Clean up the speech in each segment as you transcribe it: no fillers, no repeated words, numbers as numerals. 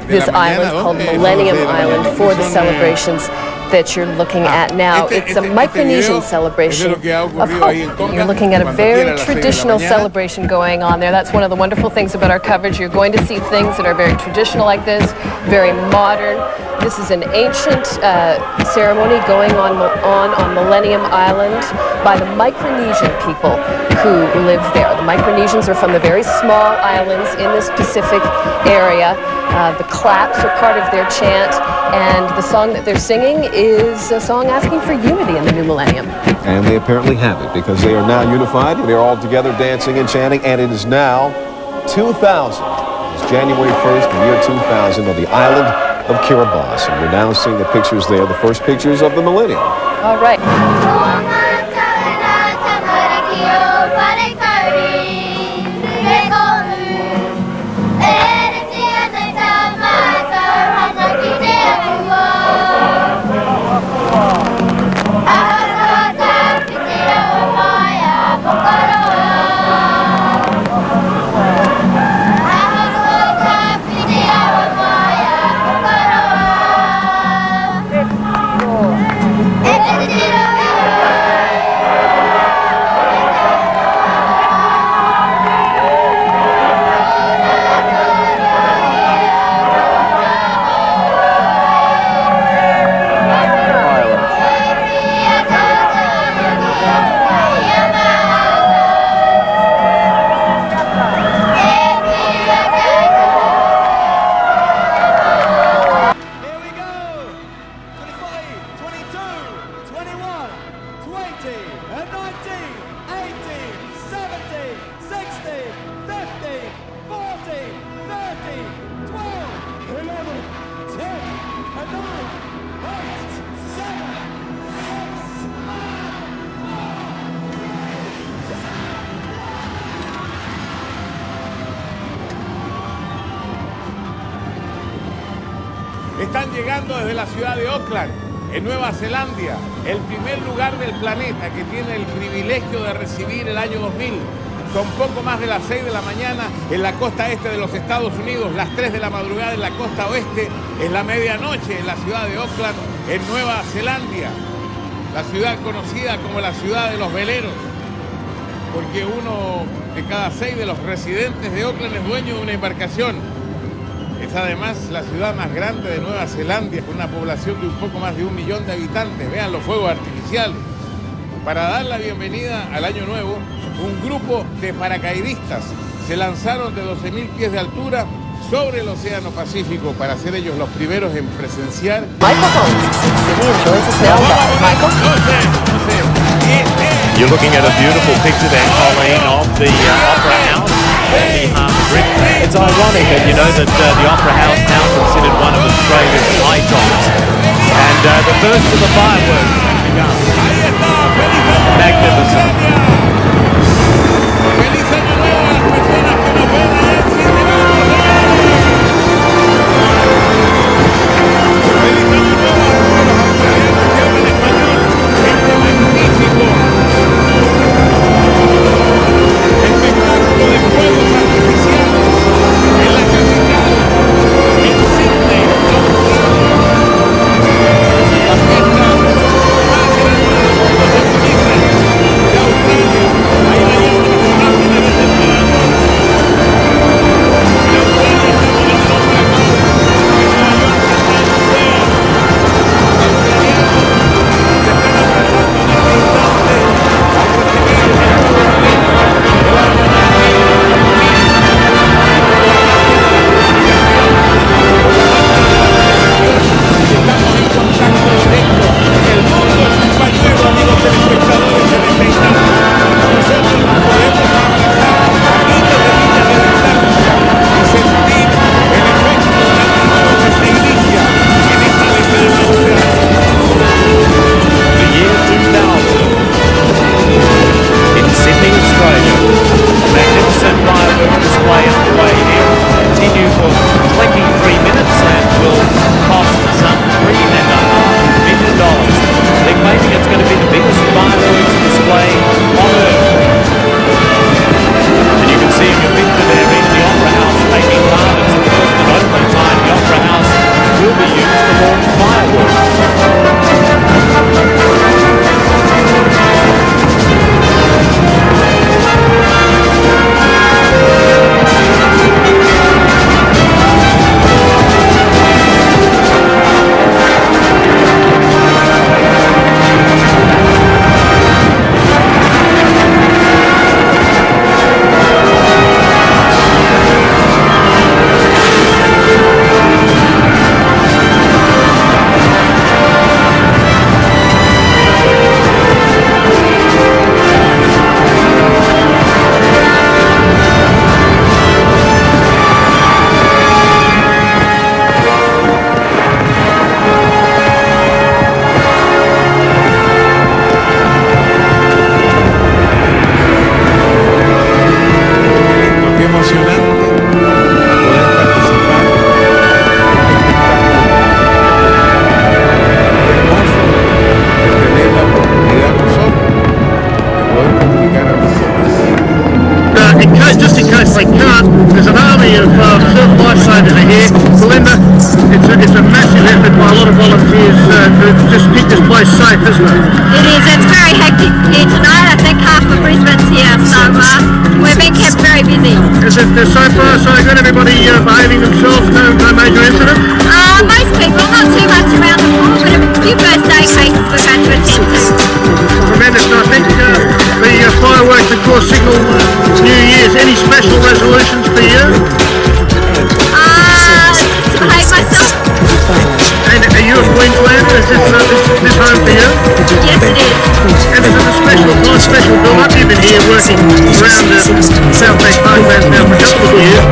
this island called Millennium Island for the celebrations that you're looking at now. It's a Micronesian celebration of hope. You're looking at a very traditional celebration going on there. That's one of the wonderful things about our coverage. You're going to see things that are very traditional like this, very modern. This is an ancient ceremony going on Millennium Island by the Micronesian people who live there. The Micronesians are from the very small islands in this Pacific area. The claps are part of their chant, and the song that they're singing is a song asking for unity in the new millennium. And they apparently have it, because they are now unified. They're all together dancing and chanting, and it is now 2000. It's January 1st, the year 2000, on the island of Kiribati. And we're now seeing the pictures there, the first pictures of the millennium. All right. Están llegando desde la ciudad de Auckland, en Nueva Zelanda, el primer lugar del planeta que tiene el privilegio de recibir el año 2000. Son poco más de las 6 de la mañana en la costa este de los Estados Unidos, las 3 de la madrugada en la costa oeste, es la medianoche en la ciudad de Auckland, en Nueva Zelanda. La ciudad conocida como la ciudad de los veleros, porque uno de cada 6 de los residentes de Auckland es dueño de una embarcación. Es además la ciudad más grande de Nueva Zelanda, con una población de un poco más de 1 millón de habitantes. Vean los fuegos artificiales. Para dar la bienvenida al año nuevo, un grupo de paracaidistas se lanzaron de 12.000 pies de altura sobre el Océano Pacífico para ser ellos los primeros en presenciar. You're looking at a beautiful picture there, Colleen, of the Opera House. It's ironic that you know that the Opera House now considered one of Australia's icons. And the first of the fireworks begun. Magnificent. surf lifesavers are here. Belinda, it's a massive effort by a lot of volunteers to just keep this place safe, isn't it? It is. It's very hectic here tonight. I think half of Brisbane's here, so we're being kept very busy. Is it so far so good? Everybody behaving themselves? No major incident? Most people, not too much around the pool, but a few birthday cases we've had to attend to. Tremendous. And I think the fireworks, of course, signal New Year's. Any special resolutions for you? To behave myself. And are you a Queenslander? Is this home for you? Yes, it is. And is it a special build-up? You've been here working around the South East Parklands now for a couple of years.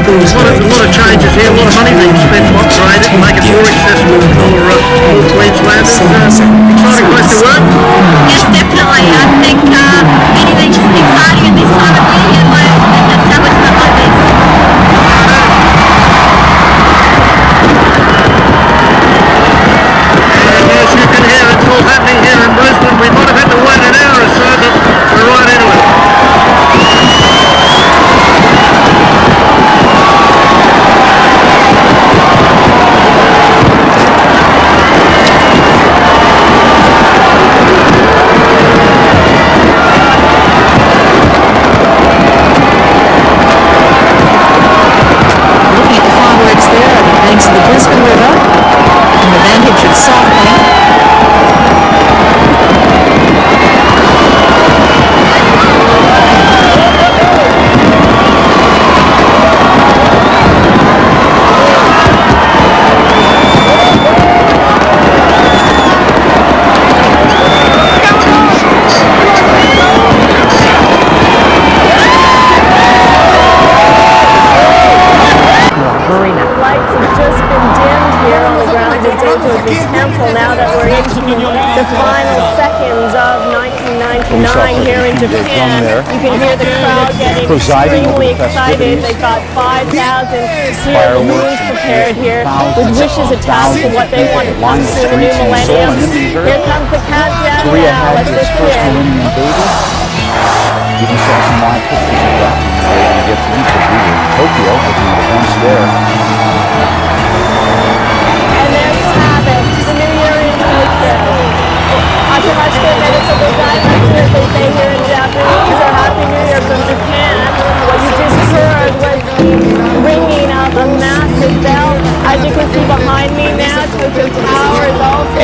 A lot of changes here, a lot of money being spent to upgrade it and make it more accessible for Queenslanders. Exciting place to work? Yes, definitely. I think anything's exciting at this time of year in an establishment like this. And as you can hear, it's all happening here in Brisbane. We might have had to wait an hour or so, but we're right into it. Looking at the fireworks there at the banks of the Brisbane River from the vantage of South Bank. Lights have just been dimmed here on the grounds of the temple now that we're into the final seconds of 1999 here in Japan. You can hear the crowd getting extremely excited. They've got 5,000 balloons prepared here with wishes attached to what they want to come through the new millennium. Here comes the countdown now. Let's listen in. Even saw some live pictures of that. We get to meet because we were in Tokyo with the events there. And there you have it, the New Year in Tokyo. Atamashite medical designers, as they say here in Japanese, or Happy New Year from Japan. What you just heard was the ringing of a massive bell. As you can see behind me now, Tokyo Tower is also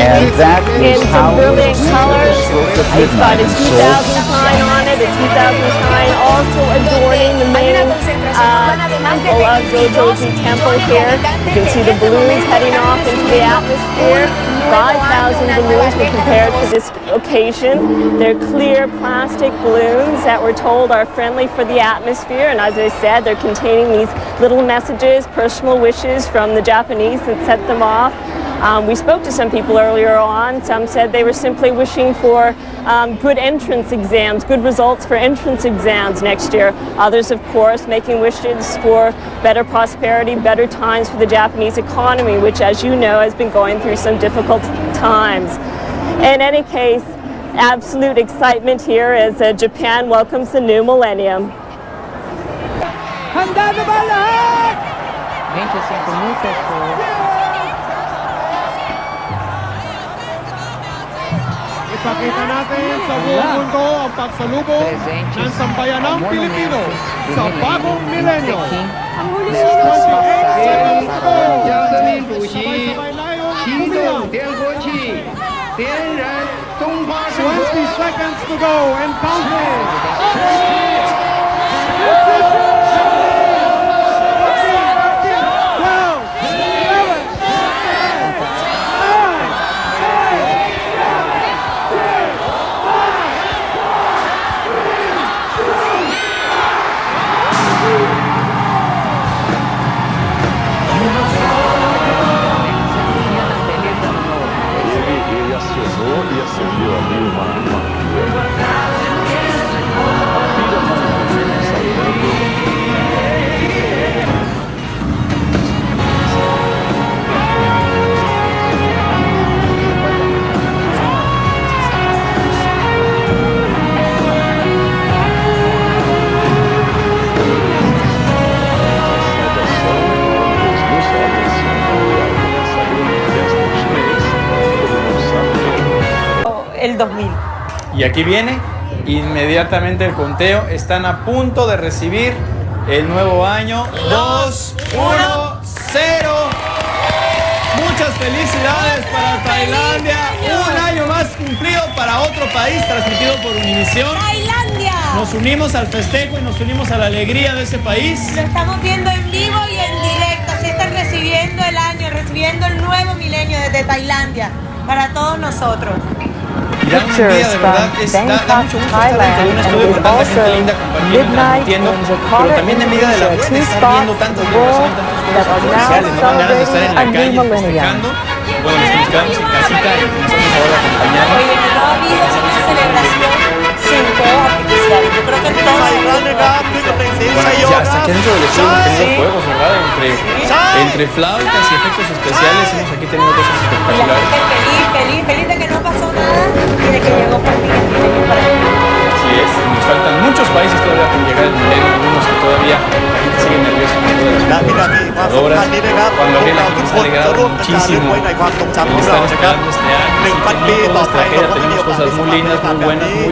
in some brilliant colors. It's got a 2000 sign on it, a 2000 sign also adorning the main temple of Zojoji Temple here. You can see the balloons heading off into the atmosphere. 5,000 balloons were prepared for this occasion. They're clear plastic balloons that we're told are friendly for the atmosphere, and as I said, they're containing these little messages, personal wishes from the Japanese that set them off. We spoke to some people earlier on. Some said they were simply wishing for good entrance exams, good results for entrance exams next year. Others, of course, making wishes for better prosperity, better times for the Japanese economy, which, as you know, has been going through some difficult times. In any case, absolute excitement here as Japan welcomes the new millennium. 25 mil pessoas. Ipakita natin sa buong mundo ang pagsalubong ng sambayanang Pilipino sa bagong milenyo. 28 seconds to go. Sabay-sabay tayong umiyak. 20 seconds to go and counting. 12 2000. Y aquí viene inmediatamente el conteo. Están a punto de recibir el nuevo año. 2, 1, 0. Muchas felicidades para Tailandia. Un año más cumplido para otro país, transmitido por Univisión. ¡Tailandia! Nos unimos al festejo y nos unimos a la alegría de ese país. Lo estamos viendo en vivo y en directo. Así están recibiendo el año, recibiendo el nuevo milenio desde Tailandia para todos nosotros. Pictures from Bangkok, Thailand, and it is also midnight in Jakarta, Indonesia, two spots in the world that are now celebrating a new millennium. Bueno, los que nos quedamos en casita y que nos hacen favor de acompañarnos. Oye, no ha habido una celebración sin fuegos artificiales. Yo creo que en todo el mundo Bueno, ya hasta aquí dentro del estudio hemos tenido juegos, ¿verdad? Entre flautas y efectos especiales hemos aquí tenido cosas y la espectaculares. gente feliz de que no pasó nada y de que llegó por fin el milenio para aquí. Así es, nos faltan muchos países todavía por llegar el milenio, algunos que todavía la gente sigue nerviosa con todas las obras. Juan Gabriel, aquí nos ha alegrado muchísimo el estar esperando este año. Todas las tragedias, tenemos cosas muy lindas, muy buenas, muy...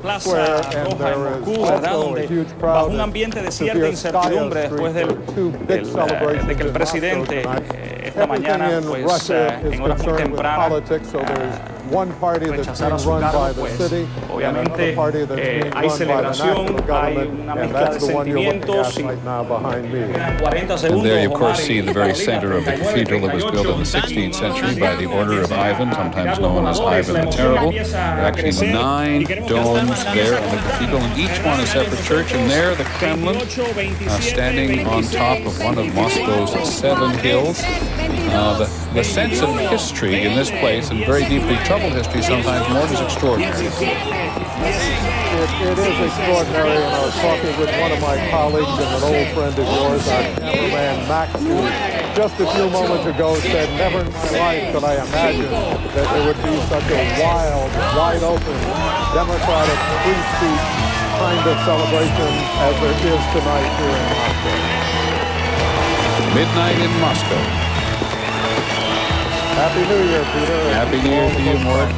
Plaza Roja en Moscú, ¿verdad? Donde bajo un ambiente de cierta incertidumbre después de que el presidente esta mañana, pues en horas muy tempranas, rechazara su cargo, pues obviamente hay celebración, hay una mezcla de sentimientos. Y 40 segundos. And there you, of course, see the very center of the cathedral that was built in the 16th century by the order of Ivan, sometimes known as Ivan the Terrible. There are actually 9 domes there in the cathedral, and each one a separate church. And there, the Kremlin, standing on top of one of Moscow's 7 hills. The sense of history in this place, and very deeply troubled history sometimes more, is extraordinary. It is extraordinary, and I was talking with one of my colleagues and an old friend of yours, our cameraman Max, who just a few moments ago said, never in my life could I imagine that there would be such a wild, wide-open, democratic, free-speech kind of celebration as there is tonight here in Moscow. Midnight in Moscow. Happy New Year, Peter. Happy New Year to you, Mark.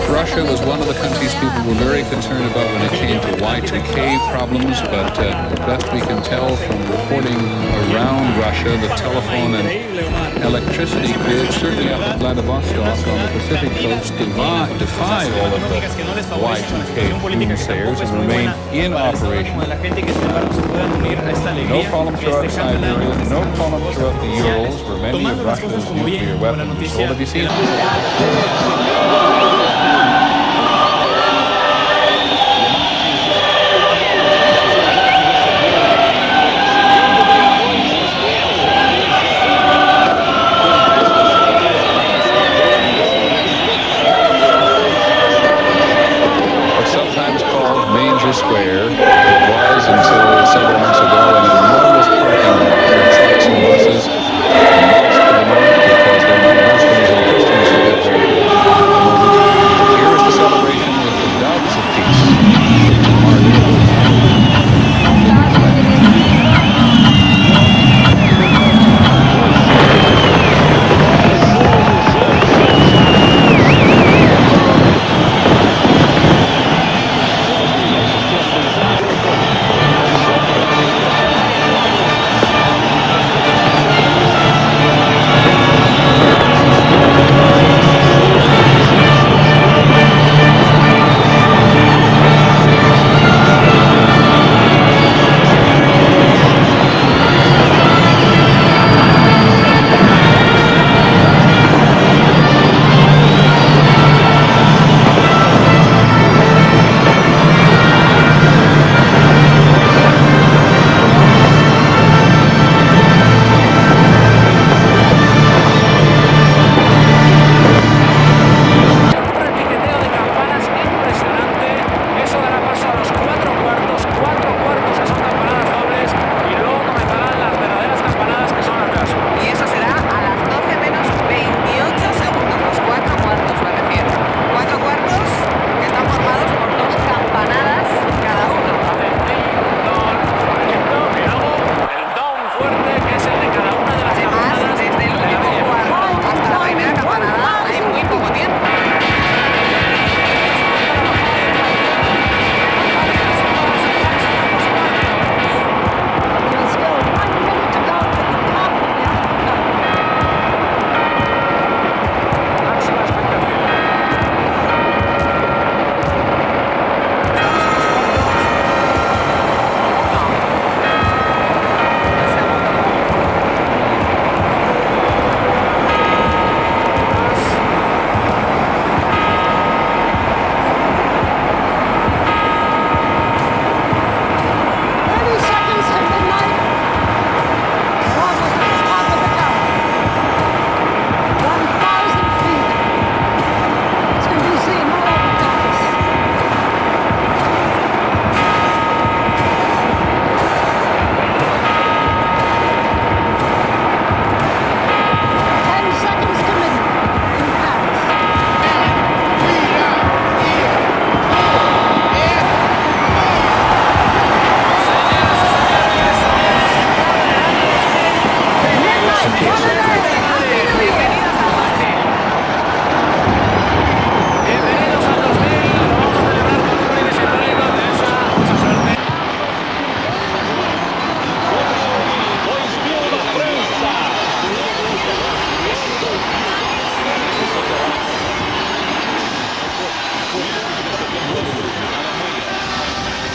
Russia was one of the countries people were very concerned about when it came to Y2K problems, but best we can tell from reporting around Russia, the telephone and electricity grids, certainly up at Vladivostok on the Pacific coast, defy all of the Y2K doomsayers and remain in operation. No problem throughout Siberia, no problem throughout the Urals, where many of Russia's nuclear weapons are sold. Have you seen Square. It was until several months ago an enormous parking lot for trucks and buses and most to the north because there are not Muslims and Christians who live there. Here is the celebration with the doves of peace.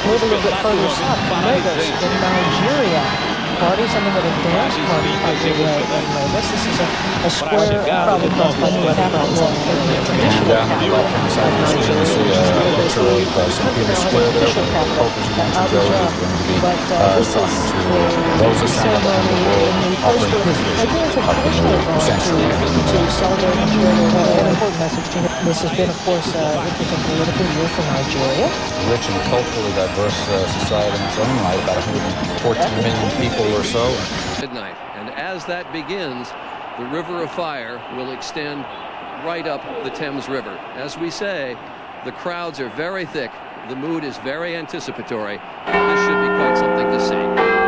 move a little bit further south to Lagos in Nigeria. Party, something of a dance party underway in Lagos. This is a square probably crossed by the capital, well, the traditional capital of Nigeria, which is Lagos, the official capital, Abuja. But this is a ceremony in the place where Nigerians have traditionally gone to celebrate and share an important message to him. This has been, of course, an interesting political year for Nigeria. Rich and culturally diverse society in its own right, about 114 million people or so. Midnight, and as that begins, the River of Fire will extend right up the Thames River. As we say, the crowds are very thick, the mood is very anticipatory. This should be quite something to see.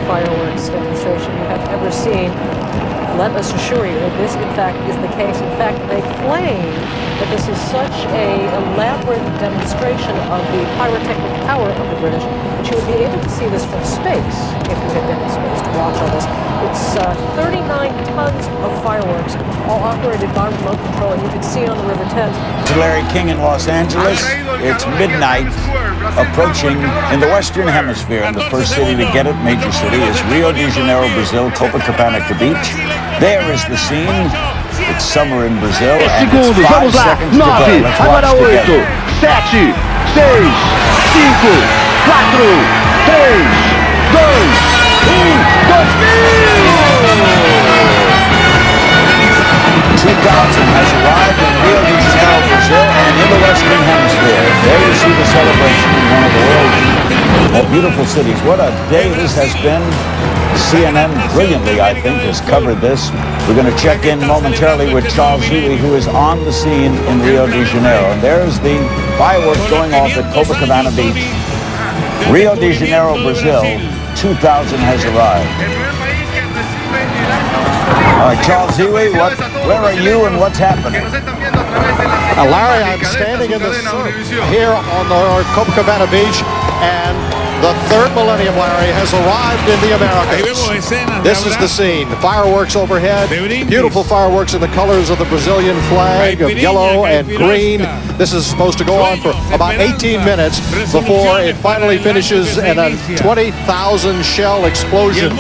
Fireworks demonstration you have ever seen. Let us assure you that this, in fact, is the case. In fact, they claim that this is such an elaborate demonstration of the pyrotechnic power of the British that you would be able to see this from space if you had been in space to watch all this. It's 39 tons of fireworks, all operated by remote control, and you can see on the River Thames. This is Larry King in Los Angeles. It's midnight, approaching in the Western Hemisphere, and the first city to get it, major city, is Rio de Janeiro, Brazil, Copacabana Beach. There is the scene. It's summer in Brazil, and it's 5 seconds to go. Let's watch together. 7, 6, 5, 4, 2000 has arrived in Rio de Janeiro, Brazil, and in the Western Hemisphere. There you see the celebration in one of the world's most beautiful cities. What a day this has been. CNN brilliantly, I think, has covered this. We're going to check in momentarily with Charles Huey, who is on the scene in Rio de Janeiro. And there's the fireworks going off at Copacabana Beach. Rio de Janeiro, Brazil, 2000 has arrived. All right, Charles Huey, where are you and what's happening? Larry, I'm standing in the sun here on the Copacabana Beach, and the third millennium, Larry, has arrived in the Americas. This is the scene. The fireworks overhead, beautiful fireworks in the colors of the Brazilian flag of yellow and green. This is supposed to go on for about 18 minutes before it finally finishes in a 20,000 shell explosion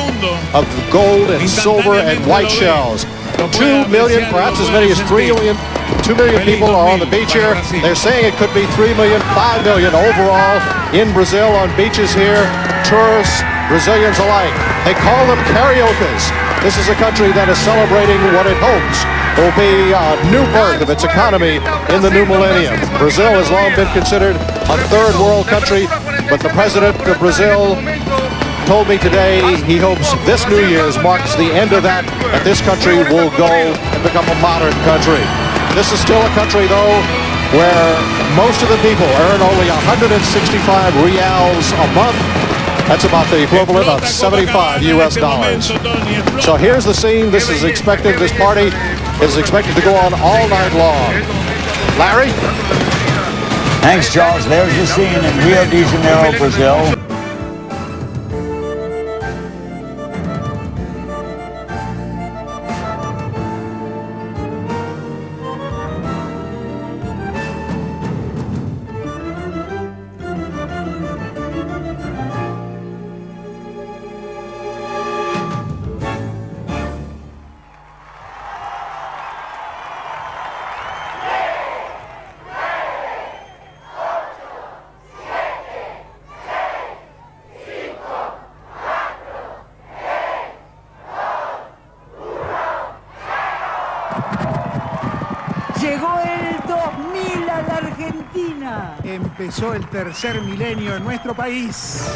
of gold and silver and white shells. 2 million, perhaps as many as 2 million people are on the beach here. They're saying it could be 3 million, 5 million overall in Brazil on beaches here. Tourists, Brazilians alike. They call them karaokas. This is a country that is celebrating what it hopes will be a new birth of its economy in the new millennium. Brazil has long been considered a third world country, but the president of Brazil told me today he hopes this New Year's marks the end of that this country will go and become a modern country. This is still a country, though, where most of the people earn only 165 reals a month. That's about the equivalent of 75 US dollars. So here's the scene. This party is expected to go on all night long. Larry? Thanks, Charles. There's the scene in Rio de Janeiro, Brazil. Llegó el 2000 a la Argentina. Empezó el tercer milenio en nuestro país.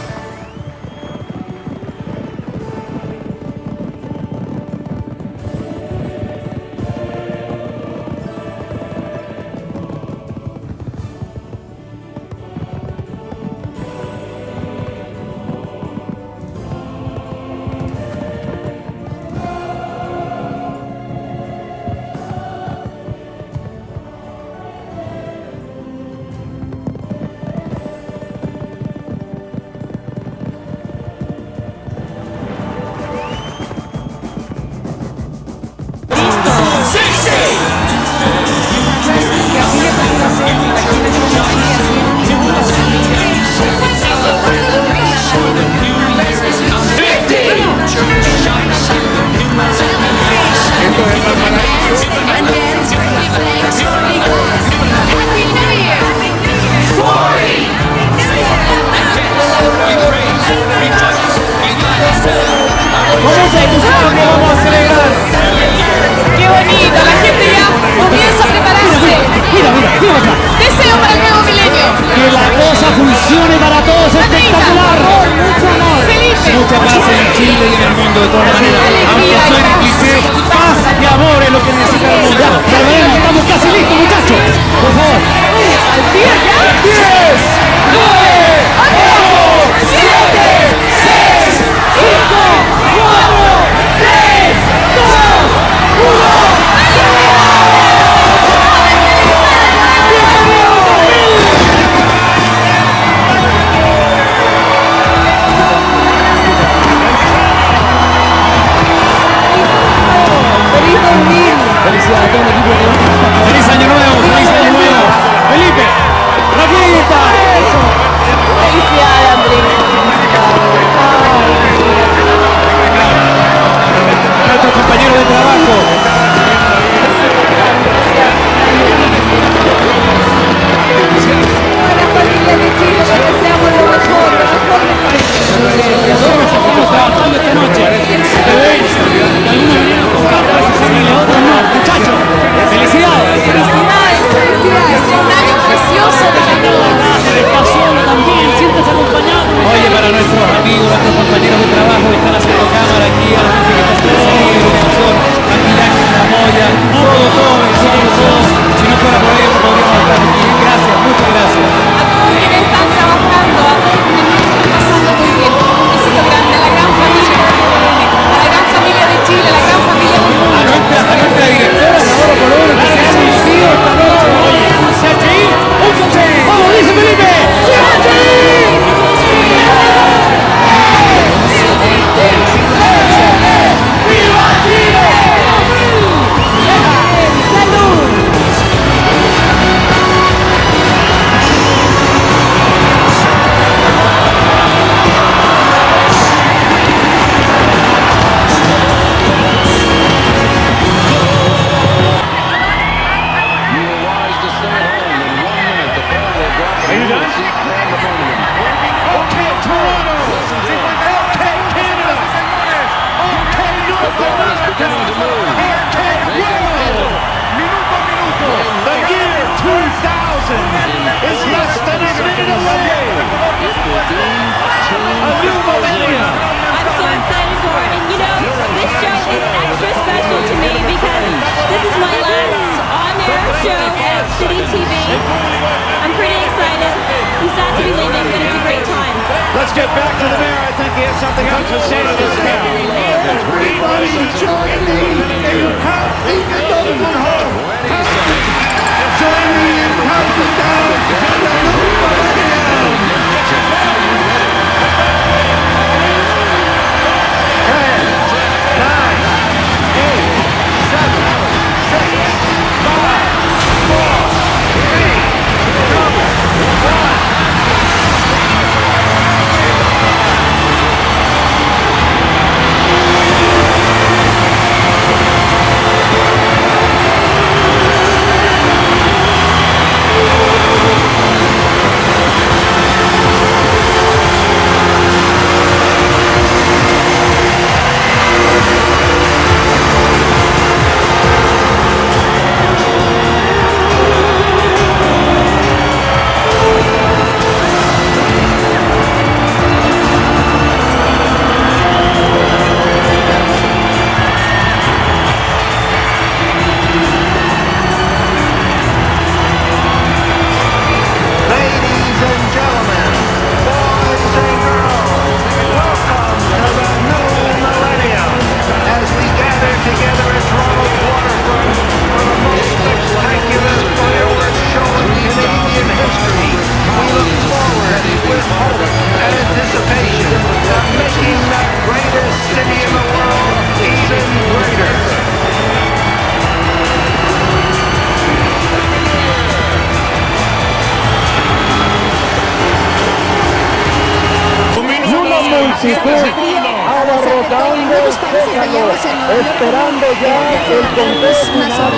multitud abarrotando el Zócalo, esperando ya el conteo final.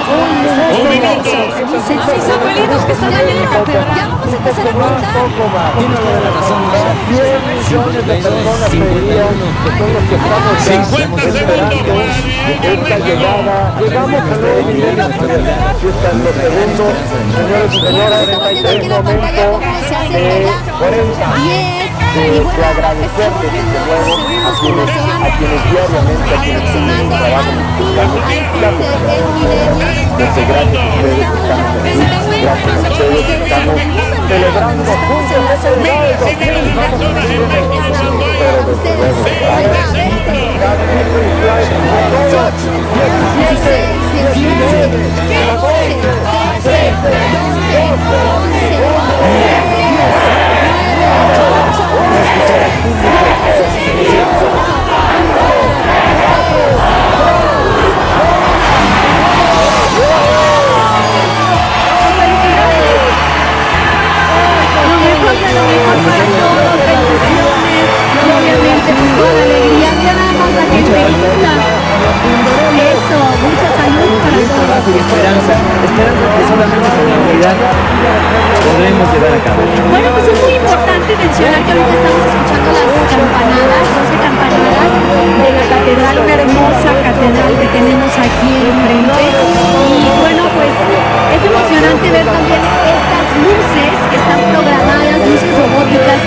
Un minuto. Mis abuelitos que están allá, ya vamos a empezar a contar. 10 millones de personas veían, que son los que estamos ya esperando esta llegada. Llegamos al nuevo milenio. Aquí están los segundos, señores y señoras, en este momento de 40. De agradecerles desde luego a quienes diariamente, a quienes tienen un trabajo mexicano, desde gracias a ustedes estamos aquí, gracias a ustedes estamos celebrando juntos este día del 2000, vamos a seguir en el mundo, pero desde luego, a ver, that people flight for todos, 17, 19, 14, 13, 12, esperanza que solamente con la unidad podremos llevar a cabo. Bueno, pues es muy importante mencionar que ahorita estamos escuchando las campanadas, 12 campanadas de la catedral, una hermosa catedral que tenemos aquí enfrente. Y bueno, pues es emocionante ver también estas luces que están programadas, luces robóticas.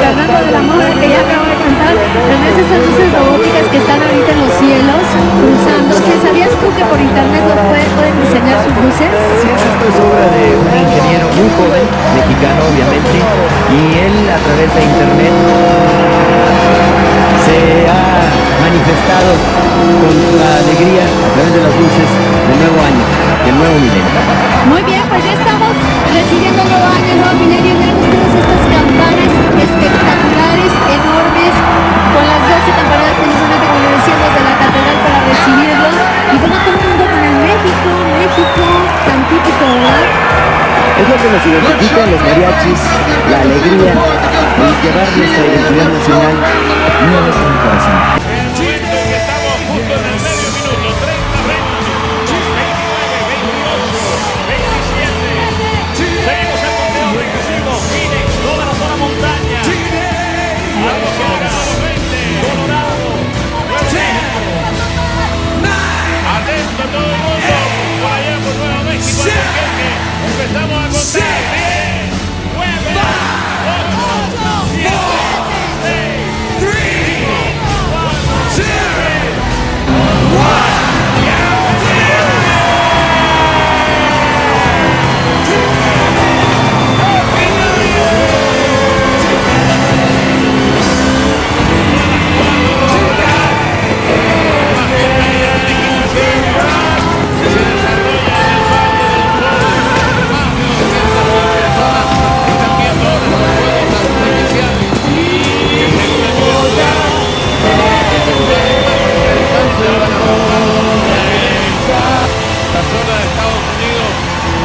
Fernando de la Mora, que ya acabo de cantar, también esas luces robóticas que están ahorita en los cielos cruzándose. ¿Sabías tú que por internet pueden diseñar sus luces? Sí, esto es obra de un ingeniero muy joven, mexicano obviamente, y él a través de internet se ha manifestado con la alegría a través de las luces del nuevo año, del nuevo milenio. Muy bien, pues ya estamos recibiendo el nuevo año, el nuevo milenio. Vean ustedes estas campanas espectaculares, enormes, con las 12 campanadas precisamente como le decíamos de la catedral para recibirlos. Y bueno, todo el mundo con el México, tan típico, ¿verdad? Es lo que nos identifica en los mariachis, la alegría de llevar nuestra identidad nacional una vez en el corazón. Empezamos a contar. 10, 9, 8, 7, 6, 3, 2, 1.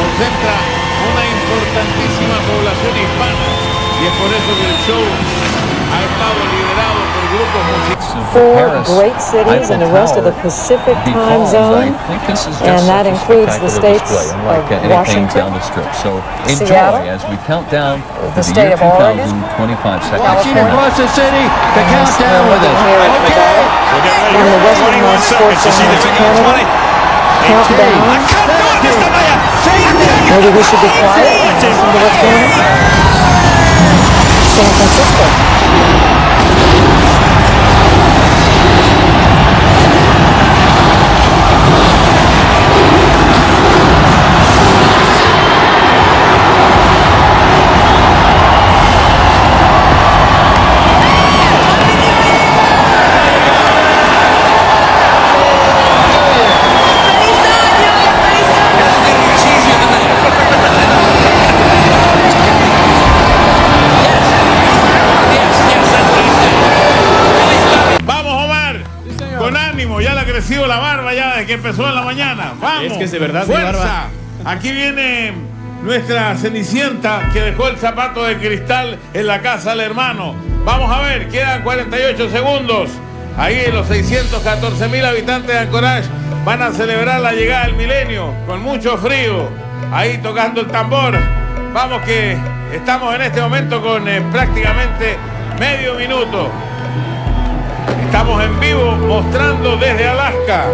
Concentra una importantísima población hispana y es por eso que el show ha estado liderado por grupos musicales. 4 great cities in the rest of the Pacific time zone, and that includes the states of Washington, Seattle, the state of Oregon, Across the city, the countdown with us. and the westernmost portion of Canada. Countdown. Maybe we should be quiet and listen to what's going on. San Francisco. La barba ya desde que empezó en la mañana. Vamos. Es que es de verdad fuerza. Aquí viene nuestra Cenicienta que dejó el zapato de cristal en la casa del hermano. Vamos a ver, quedan 48 segundos. Ahí los 614.000 habitantes de Anchorage van a celebrar la llegada del milenio con mucho frío. Ahí tocando el tambor. Vamos que estamos en este momento con prácticamente medio minuto. Estamos en vivo mostrando desde Alaska.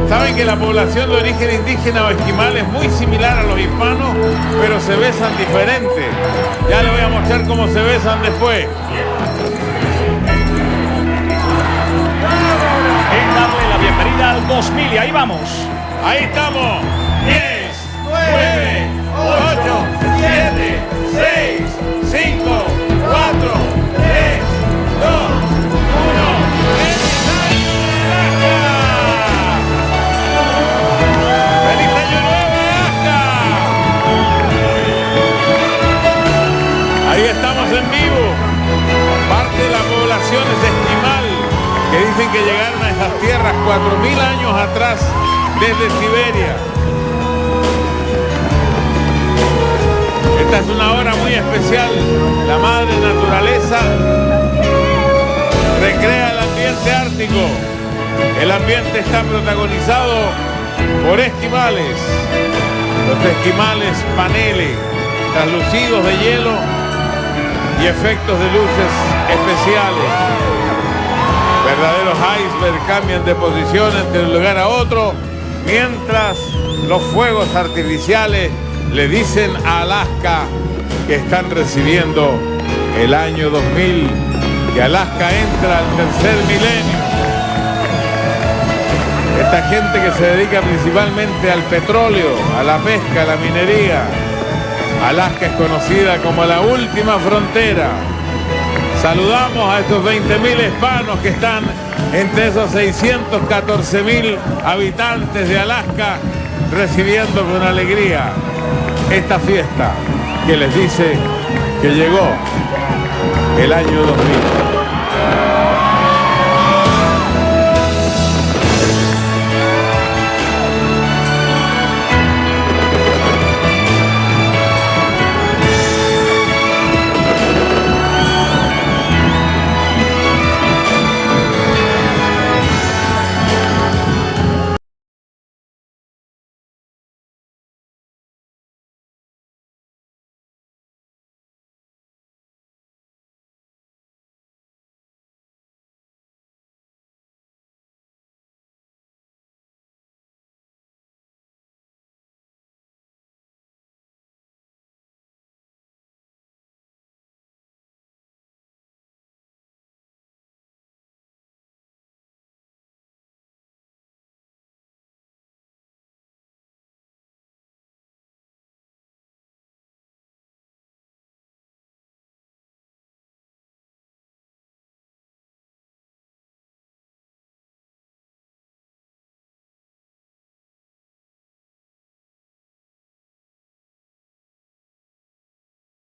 Saben que la población de origen indígena o esquimal es muy similar a los hispanos, pero se besan diferente. Ya les voy a mostrar cómo se besan después. En darle la bienvenida al 2000 y ahí vamos. Ahí estamos. 10, 9, 8, 7, 6, 5, 4, 3, 2, ahí estamos en vivo. Parte de la población es esquimal, que dicen que llegaron a esas tierras 4.000 años atrás desde Siberia. Esta es una hora muy especial. La madre naturaleza recrea el ambiente ártico. El ambiente está protagonizado por esquimales. Los esquimales paneles, traslucidos de hielo y efectos de luces especiales. Verdaderos icebergs cambian de posición entre un lugar a otro, mientras los fuegos artificiales le dicen a Alaska que están recibiendo el año 2000, que Alaska entra al tercer milenio. Esta gente que se dedica principalmente al petróleo, a la pesca, a la minería. Alaska es conocida como la última frontera. Saludamos a estos 20.000 hispanos que están entre esos 614.000 habitantes de Alaska, recibiendo con alegría esta fiesta que les dice que llegó el año 2000.